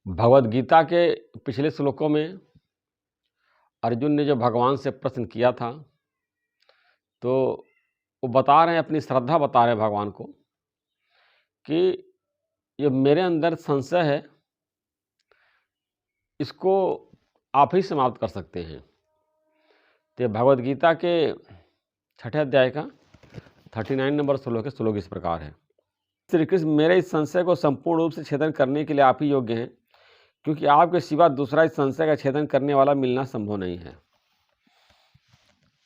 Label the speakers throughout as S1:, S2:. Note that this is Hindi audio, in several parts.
S1: भगवद गीता के पिछले श्लोकों में अर्जुन ने जो भगवान से प्रश्न किया था, तो वो बता रहे हैं, अपनी श्रद्धा बता रहे हैं भगवान को कि ये मेरे अंदर संशय है, इसको आप ही समाप्त कर सकते हैं। तो भगवद गीता के 6ठे अध्याय का 39 नंबर श्लोक इस प्रकार है। श्री कृष्ण, मेरे इस संशय को संपूर्ण रूप से छेदन करने के लिए आप ही योग्य हैं, क्योंकि आपके सिवा दूसरा इस संशय का छेदन करने वाला मिलना संभव नहीं है।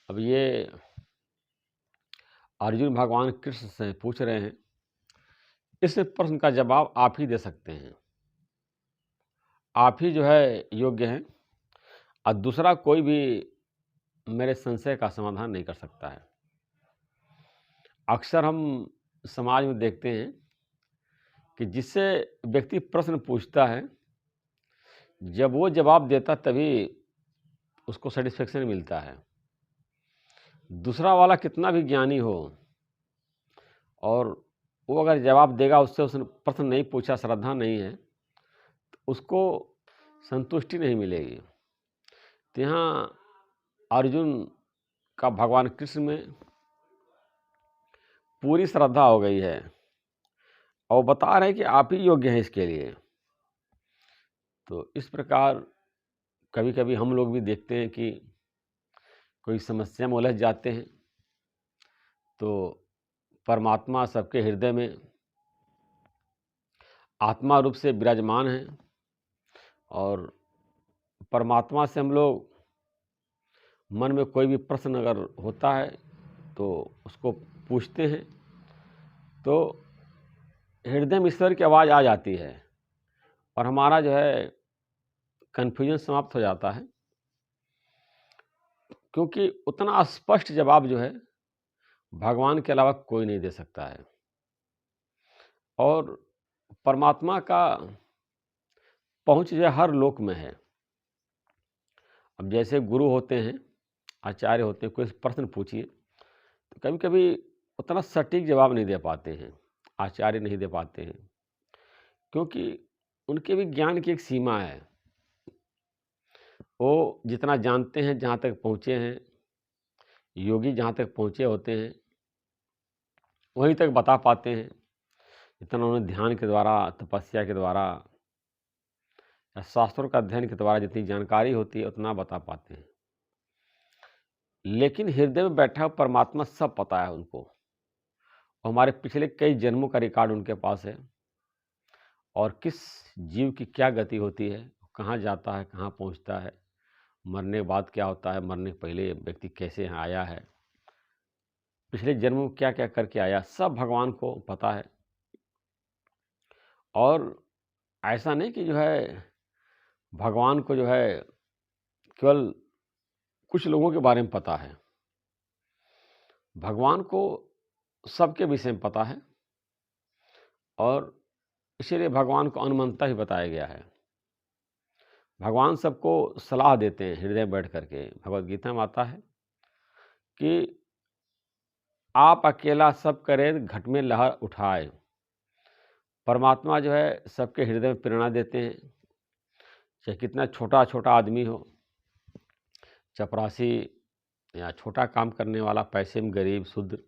S1: अब ये अर्जुन भगवान कृष्ण से पूछ रहे हैं, इस प्रश्न का जवाब आप ही दे सकते हैं, आप ही जो है योग्य हैं, और दूसरा कोई भी मेरे संशय का समाधान नहीं कर सकता है। अक्सर हम समाज में देखते हैं कि जिससे व्यक्ति प्रश्न पूछता है, जब वो जवाब देता तभी उसको सेटिस्फेक्शन मिलता है। दूसरा वाला कितना भी ज्ञानी हो और वो अगर जवाब देगा, उससे उसने प्रश्न नहीं पूछा, श्रद्धा नहीं है, तो उसको संतुष्टि नहीं मिलेगी। तो यहाँ अर्जुन का भगवान कृष्ण में पूरी श्रद्धा हो गई है और बता रहे हैं कि आप ही योग्य हैं इसके लिए। तो इस प्रकार कभी कभी हम लोग भी देखते हैं कि कोई समस्या में उलझ जाते हैं, तो परमात्मा सबके हृदय में आत्मा रूप से विराजमान है, और परमात्मा से हम लोग मन में कोई भी प्रश्न अगर होता है तो उसको पूछते हैं, तो हृदय में ईश्वर की आवाज़ आ जाती है और हमारा जो है कन्फ्यूजन समाप्त हो जाता है, क्योंकि उतना स्पष्ट जवाब जो है भगवान के अलावा कोई नहीं दे सकता है। और परमात्मा का पहुंच जो है हर लोक में है। अब जैसे गुरु होते हैं, आचार्य होते हैं, कोई प्रश्न पूछिए तो कभी कभी उतना सटीक जवाब नहीं दे पाते हैं, आचार्य नहीं दे पाते हैं, क्योंकि उनके भी ज्ञान की एक सीमा है। वो जितना जानते हैं, जहाँ तक पहुँचे हैं, योगी जहाँ तक पहुँचे होते हैं वहीं तक बता पाते हैं, जितना उन्होंने ध्यान के द्वारा, तपस्या के द्वारा या शास्त्रों का अध्ययन के द्वारा जितनी जानकारी होती है उतना बता पाते हैं। लेकिन हृदय में बैठा हुआ परमात्मा सब पता है उनको, और हमारे पिछले कई जन्मों का रिकॉर्ड उनके पास है, और किस जीव की क्या गति होती है, कहाँ जाता है, कहाँ पहुँचता है, मरने के बाद क्या होता है, मरने के पहले व्यक्ति कैसे यहाँ आया है, पिछले जन्म में क्या क्या करके आया, सब भगवान को पता है। और ऐसा नहीं कि जो है भगवान को जो है केवल कुछ लोगों के बारे में पता है, भगवान को सबके विषय में पता है, और इसीलिए भगवान को अनुमंता ही बताया गया है। भगवान सबको सलाह देते हैं हृदय में बैठ करके। भगवद गीता में आता है कि आप अकेला सब करे, घट में लहर उठाए। परमात्मा जो है सबके हृदय में प्रेरणा देते हैं, चाहे कितना छोटा छोटा आदमी हो, चपरासी या छोटा काम करने वाला, पैसे में गरीब, शूद्र,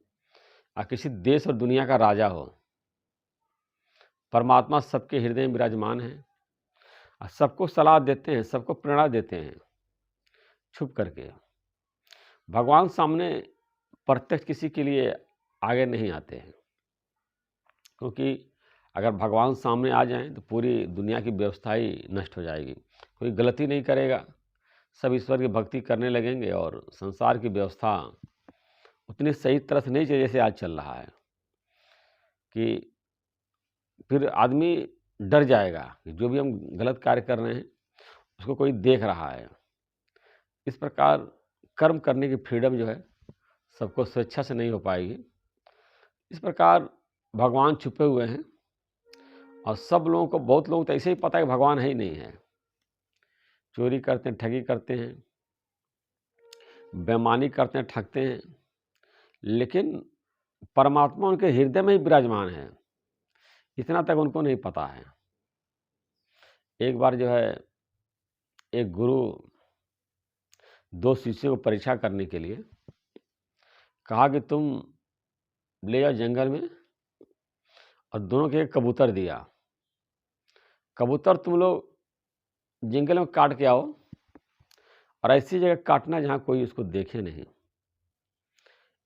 S1: या किसी देश और दुनिया का राजा हो, परमात्मा सबके हृदय में विराजमान है और सबको सलाह देते हैं, सबको प्रेरणा देते हैं छुप करके। भगवान सामने प्रत्यक्ष किसी के लिए आगे नहीं आते हैं, क्योंकि अगर भगवान सामने आ जाएं तो पूरी दुनिया की व्यवस्था ही नष्ट हो जाएगी। कोई गलती नहीं करेगा, सब ईश्वर की भक्ति करने लगेंगे और संसार की व्यवस्था उतनी सही तरह से नहीं चले जैसे आज चल रहा है, कि फिर आदमी डर जाएगा कि जो भी हम गलत कार्य कर रहे हैं उसको कोई देख रहा है। इस प्रकार कर्म करने की फ्रीडम जो है सबको स्वेच्छा से नहीं हो पाएगी। इस प्रकार भगवान छुपे हुए हैं, और सब लोगों को, बहुत लोगों को तो ऐसे ही पता है कि भगवान है ही नहीं है। चोरी करते हैं, ठगी करते हैं, बेईमानी करते हैं, ठगते हैं, लेकिन परमात्मा उनके हृदय में ही विराजमान है, इतना तक उनको नहीं पता है। एक बार जो है एक गुरु 2 शिष्यों को परीक्षा करने के लिए कहा कि तुम ले जाओ जंगल में और दोनों के एक कबूतर दिया। कबूतर तुम लोग जंगल में काट के आओ और ऐसी जगह काटना जहाँ कोई उसको देखे नहीं।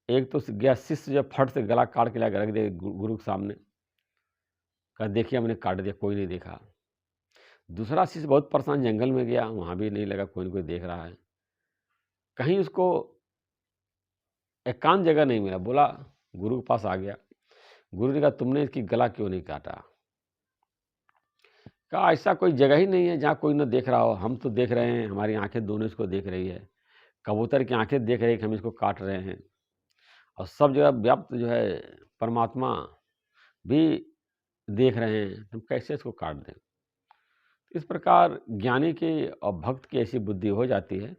S1: एक तो गया शिष्य जो फट से गला काट के लाके रख दिया गुरु के सामने, कहा देखिए हमने काट दिया, कोई नहीं देखा। दूसरा शिष्य बहुत परेशान जंगल में गया, वहाँ भी नहीं लगा कोई न कोई देख रहा है। कहीं उसको एकांत जगह नहीं मिला, बोला गुरु के पास आ गया। गुरु ने कहा तुमने इसकी गला क्यों नहीं काटा? कहा ऐसा कोई जगह ही नहीं है जहाँ कोई न देख रहा हो, हम तो देख रहे हैं, हमारी आंखें दोनों इसको देख रही है, कबूतर की आंखें देख रही है कि हम इसको काट रहे हैं, और सब जगह व्याप्त जो है परमात्मा भी देख रहे हैं, तुम कैसे इसको काट दें? इस प्रकार ज्ञानी की और भक्त की ऐसी बुद्धि हो जाती है,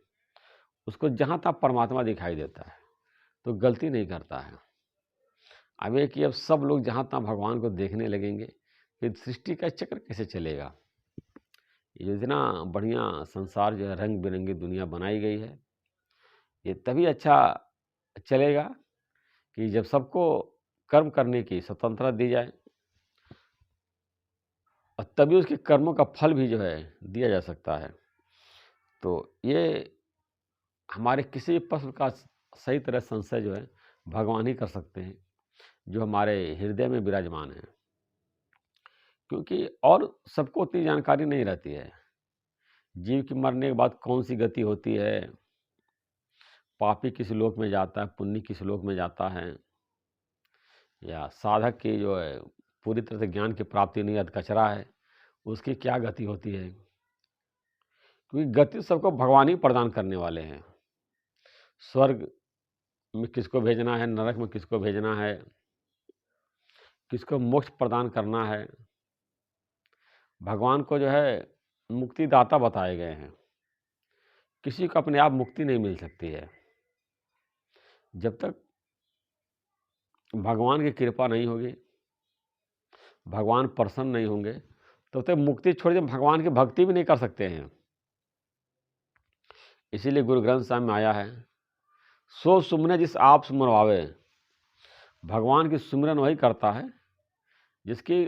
S1: उसको जहाँ तक परमात्मा दिखाई देता है तो गलती नहीं करता है। अब ये कि अब सब लोग जहाँ तहाँ भगवान को देखने लगेंगे, फिर सृष्टि का चक्र कैसे चलेगा? ये इतना बढ़िया संसार जो है रंग बिरंगी दुनिया बनाई गई है, ये तभी अच्छा चलेगा कि जब सबको कर्म करने की स्वतंत्रता दी जाए, और तभी उसके कर्मों का फल भी जो है दिया जा सकता है। तो ये हमारे किसी प्रश्न का सही तरह संशय जो है भगवान ही कर सकते हैं, जो हमारे हृदय में विराजमान है, क्योंकि और सबको उतनी जानकारी नहीं रहती है। जीव की मरने के बाद कौन सी गति होती है, पापी किस लोक में जाता है, पुण्य किस लोक में जाता है, या साधक की जो है पूरी तरह से ज्ञान की प्राप्ति नहीं अधकचरा है, उसकी क्या गति होती है, क्योंकि गति सबको भगवान ही प्रदान करने वाले हैं। स्वर्ग में किसको भेजना है, नरक में किसको भेजना है, किसको मोक्ष प्रदान करना है, भगवान को जो है मुक्तिदाता बताए गए हैं। किसी को अपने आप मुक्ति नहीं मिल सकती है। जब तक भगवान की कृपा नहीं होगी, भगवान प्रसन्न नहीं होंगे, तब तक मुक्ति छोड़ के भगवान की भक्ति भी नहीं कर सकते हैं। इसीलिए गुरु ग्रंथ साहब में आया है, सो सुमने जिस आप सुमरवावे। भगवान की सुमिरन वही करता है जिसकी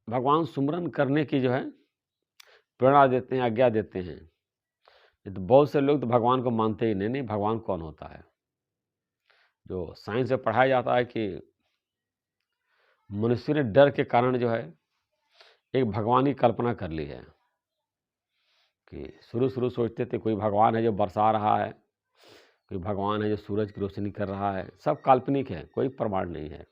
S1: भगवान सुमिरन करने की जो है प्रेरणा देते हैं, आज्ञा देते हैं। ये तो बहुत से लोग तो भगवान को मानते ही नहीं भगवान कौन होता है। जो साइंस में पढ़ाया जाता है कि मनुष्य ने डर के कारण जो है एक भगवान की कल्पना कर ली है, कि शुरू सोचते थे कोई भगवान है जो बरसा रहा है, कोई भगवान है जो सूरज की रोशनी कर रहा है, सब काल्पनिक है, कोई प्रमाण नहीं है।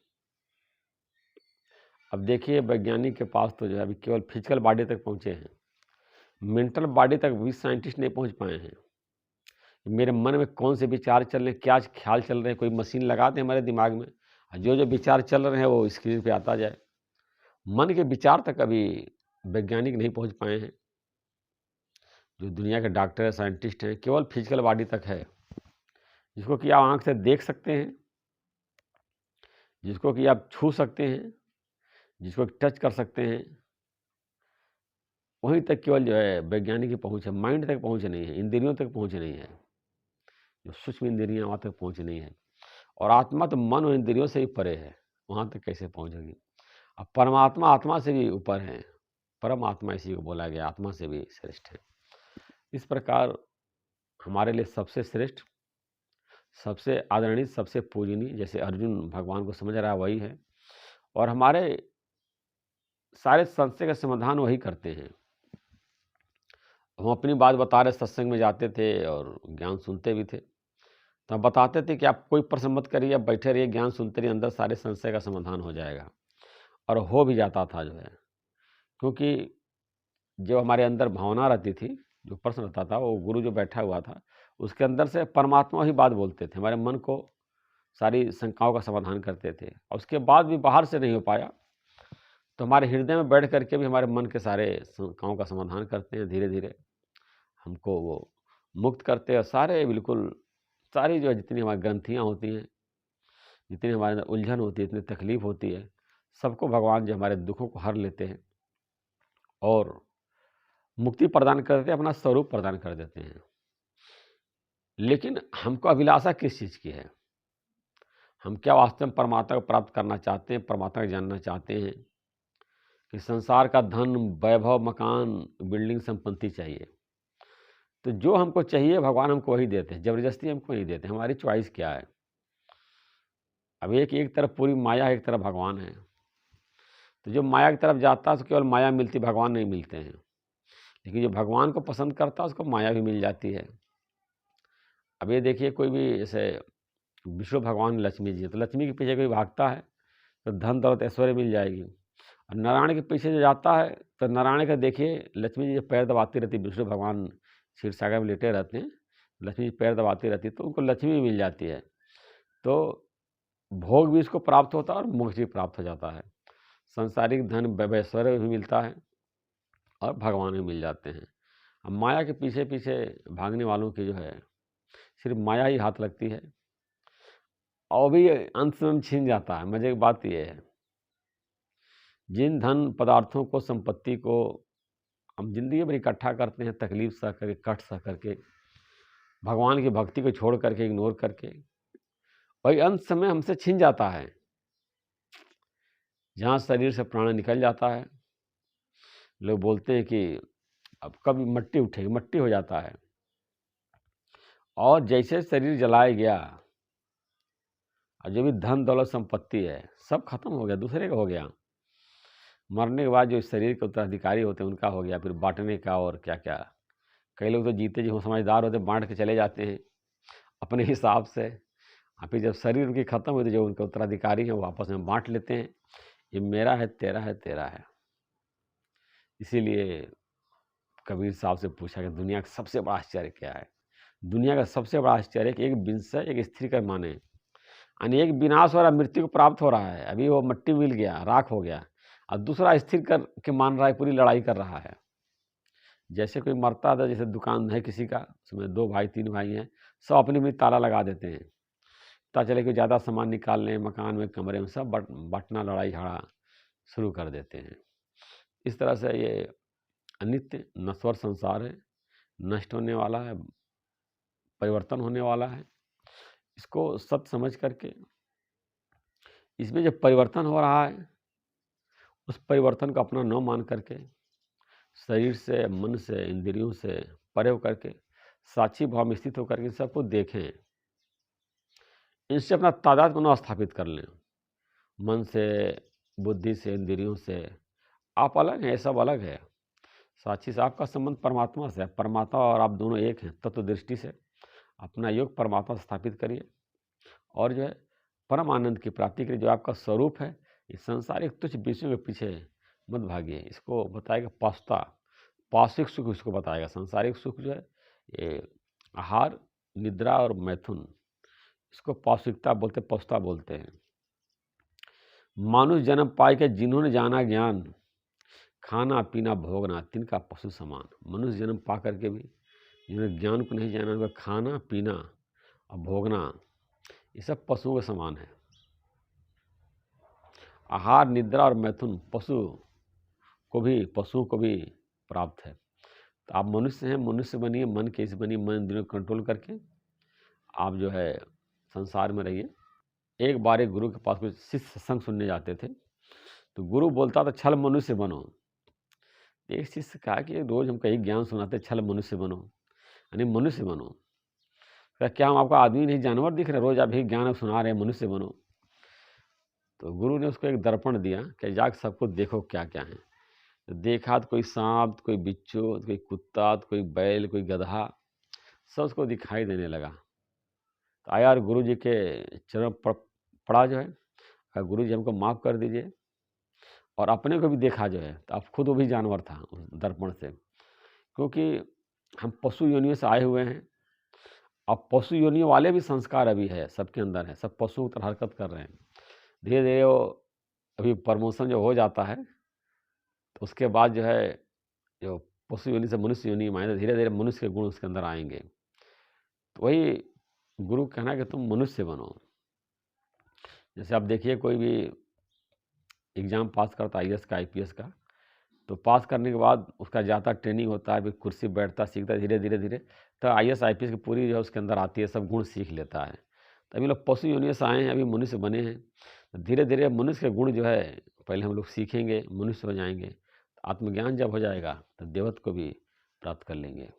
S1: अब देखिए वैज्ञानिक के पास तो जो है अभी केवल फिजिकल बॉडी तक पहुँचे हैं, मेंटल बॉडी तक भी साइंटिस्ट नहीं पहुँच पाए हैं। मेरे मन में कौन से विचार चल रहे हैं, क्या ख्याल चल रहे हैं, कोई मशीन लगा दें हमारे दिमाग में, जो विचार चल रहे हैं वो स्क्रीन पे आता जाए। मन के विचार तक अभी वैज्ञानिक नहीं पहुंच पाए हैं। जो दुनिया के डॉक्टर है, साइंटिस्ट हैं, केवल फिजिकल बॉडी तक है, जिसको कि आप आँख से देख सकते हैं, जिसको कि आप छू सकते हैं, जिसको टच कर सकते हैं, वहीं तक केवल जो है वैज्ञानिक की पहुँच है। माइंड तक पहुँच नहीं है, इंद्रियों तक पहुँच नहीं है, जो सूक्ष्म इंद्रियाँ वहाँ तक पहुँच नहीं है। और आत्मा तो मन और इंद्रियों से ही परे है, वहाँ तक कैसे पहुँचेगी? अब परमात्मा आत्मा से भी ऊपर है, परम आत्मा इसी को बोला गया, आत्मा से भी श्रेष्ठ है। इस प्रकार हमारे लिए सबसे श्रेष्ठ, सबसे आदरणीय, सबसे पूजनीय, जैसे अर्जुन भगवान को समझ रहा है वही है, और हमारे सारे संशय का समाधान वही करते हैं। हम अपनी बात बता रहे, सत्संग में जाते थे और ज्ञान सुनते भी थे, तो हम बताते थे कि आप कोई प्रश्न मत करिए, आप बैठे रहिए, ज्ञान सुनते रहिए, अंदर सारे संशय का समाधान हो जाएगा। और हो भी जाता था जो है, क्योंकि जो हमारे अंदर भावना रहती थी, जो प्रश्न रहता था, वो गुरु जो बैठा हुआ था उसके अंदर से परमात्मा ही बात बोलते थे, हमारे मन को सारी शंकाओं का समाधान करते थे। और उसके बाद भी बाहर से नहीं हो पाया तो हमारे हृदय में बैठ करके भी हमारे मन के सारे शंकाओं का समाधान करते हैं। धीरे धीरे हमको वो मुक्त करते हैं, और सारे बिल्कुल सारी जो है जितनी हमारी ग्रंथियाँ होती हैं, जितनी हमारे अंदर उलझन होती है, इतनी तकलीफ होती है, सबको भगवान जो हमारे दुखों को हर लेते हैं और मुक्ति प्रदान कर देते हैं, अपना स्वरूप प्रदान कर देते हैं। लेकिन हमको अभिलाषा किस चीज़ की है? हम क्या वास्तव में परमात्मा को प्राप्त करना चाहते हैं, परमात्मा को जानना चाहते हैं कि संसार का धन, वैभव, मकान, बिल्डिंग, संपत्ति चाहिए? तो जो हमको चाहिए भगवान हमको वही देते हैं, ज़बरदस्ती हमको नहीं देते। हमारी चॉइस क्या है? अब एक तरफ पूरी माया है, एक तरफ भगवान है। तो जो माया की तरफ जाता है उसको केवल माया मिलती, भगवान नहीं मिलते हैं। लेकिन जो भगवान को पसंद करता है उसको माया भी मिल जाती है। अब ये देखिए, कोई भी जैसे विष्णु भगवान लक्ष्मी जी हैं, तो लक्ष्मी के पीछे कोई भागता है तो धन दौलत ऐश्वर्य मिल जाएगी। और नारायण के पीछे जो जाता है तो नारायण का देखिए, लक्ष्मी जी जब पैर दबाती रहती, विष्णु भगवान क्षीर सागर में लेटे रहते हैं, लक्ष्मी जी पैर दबाती रहती तो उनको लक्ष्मी भी मिल जाती है। तो भोग भी उसको प्राप्त होता है और मोक्ष भी प्राप्त हो जाता है। सांसारिक धन वैश्वर्य भी मिलता है और भगवान भी मिल जाते हैं। अब माया के पीछे पीछे भागने वालों की जो है सिर्फ माया ही हाथ लगती है और भी अंत में छीन जाता है। मजे की बात यह है, जिन धन पदार्थों को, संपत्ति को हम जिंदगी भर इकट्ठा करते हैं, तकलीफ सह करके, कष्ट सह करके, भगवान की भक्ति को छोड़ करके, इग्नोर करके, वही अंत समय हमसे छीन जाता है। जहाँ शरीर से प्राण निकल जाता है, लोग बोलते हैं कि अब कब मट्टी उठेगी, मट्टी हो जाता है। और जैसे शरीर जलाया गया और जो भी धन दौलत संपत्ति है सब खत्म हो गया, दूसरे का हो गया। मरने के बाद जो शरीर के उत्तराधिकारी होते हैं उनका हो गया, फिर बांटने का और क्या क्या। कई लोग तो जीते जी समझदार होते बांट के चले जाते हैं अपने हिसाब से, और फिर जब शरीर उनकी खत्म होती जो उनके उत्तराधिकारी हैं वो आपस में बांट लेते हैं, ये मेरा है, तेरा है, तेरा है। इसीलिए कबीर साहब से पूछा कि दुनिया का सबसे बड़ा आश्चर्य क्या है? दुनिया का सबसे बड़ा आश्चर्य कि एक विंशय, एक स्त्री का माने, यानी एक विनाश हो रहा, मृत्यु को प्राप्त हो रहा है, अभी वो मट्टी मिल गया, राख हो गया, और दूसरा स्थिर कर के मान रहा है, पूरी लड़ाई कर रहा है। जैसे कोई मरता था, जैसे दुकान है किसी का, उसमें 2 भाई 3 भाई हैं, सब अपनी अपनी ताला लगा देते हैं, पता चले कि ज़्यादा सामान निकाल लें, मकान में, कमरे में, सब बांटना, लड़ाई झगड़ा शुरू कर देते हैं। इस तरह से ये अनित्य नश्वर संसार है, नष्ट होने वाला है, परिवर्तन होने वाला है। इसको सत्य समझ करके, इसमें जो परिवर्तन हो रहा है उस परिवर्तन को अपना न मान करके, शरीर से, मन से, इंद्रियों से परे होकर के, साक्षी भाव में स्थित होकर के सबको देखें, इनसे अपना तादाद पुनः स्थापित कर लें। मन से, बुद्धि से, इंद्रियों से आप अलग हैं, ये सब अलग है। साक्षी से आपका संबंध परमात्मा से है, परमात्मा और आप दोनों एक हैं। तत्व दृष्टि से अपना योग परमात्मा स्थापित करिए और जो है परम आनंद की प्राप्ति के लिए जो आपका स्वरूप है, इस संसारिक तुच्छ विषयों के पीछे मत भागिए। इसको बताएगा पास्ता, पार्श्विक सुख इसको बताएगा। सांसारिक सुख जो है ये आहार, निद्रा और मैथुन, इसको पार्श्विकता बोलते, पौस्ता बोलते हैं। मानुष जन्म पाए के जिन्होंने जाना ज्ञान, खाना पीना भोगना तिनका पशु समान। मनुष्य जन्म पा करके भी जिन्होंने ज्ञान को नहीं जाना, उनका खाना पीना और भोगना ये सब पशुओं के समान है। आहार, निद्रा और मैथुन पशुओं को भी प्राप्त है। तो आप मनुष्य हैं, मनुष्य बनिए, मन कैसे बनिए, मन इंद्रियों को कंट्रोल करके आप जो है संसार में रहिए। एक बार एक गुरु के पास कुछ शिष्य सत्संग सुनने जाते थे, तो गुरु बोलता था छल मनुष्य बनो। एक शिष्य कहा कि रोज हम कहीं ज्ञान सुनाते, छल मनुष्य बनो, यानी मनुष्य बनो। क्या हम आपको आदमी नहीं जानवर दिख रहे, रोज आप ही ज्ञान सुना रहे हैं, मनुष्य बनो। तो गुरु ने उसको एक दर्पण दिया कि जाके सबको देखो क्या क्या है। तो देखा तो कोई सांप, कोई बिच्छू, कोई कुत्ता, कोई बैल, कोई गधा, सब उसको दिखाई देने लगा। तो आया और गुरु जी के चरण पर पड़ा जो है, कहा गुरु जी हमको माफ़ कर दीजिए। और अपने को भी देखा जो है, तो अब खुद वो भी जानवर था उस दर्पण से, क्योंकि हम पशु योनियों से आए हुए हैं। अब पशु योनियों वाले भी संस्कार अभी है, सबके अंदर है, सब पशुओं की तरह हरकत कर रहे हैं। धीरे धीरे वो अभी प्रमोशन जो हो जाता है तो उसके बाद जो है, जो पशु योनि से मनुष्य योनि में आए, तो धीरे धीरे मनुष्य के गुण उसके अंदर आएंगे। तो वही गुरु कहना है कि तुम मनुष्य बनो। जैसे आप देखिए, कोई भी एग्ज़ाम पास करता है, IAS का, IPS का, तो पास करने के बाद उसका जाता ट्रेनिंग होता है, फिर कुर्सी पे बैठता, सीखता है धीरे-धीरे तो आईएएस, आईपीएस की पूरी जो है उसके अंदर आती है, सब गुण सीख लेता है। तो अभी लोग पशु योनि से आए हैं, अभी मनुष्य बने हैं। तो धीरे-धीरे मनुष्य के गुण जो है पहले हम लोग सीखेंगे, मनुष्य हो जाएँगे। आत्मज्ञान जब हो जाएगा तो देवत्व को भी प्राप्त कर लेंगे।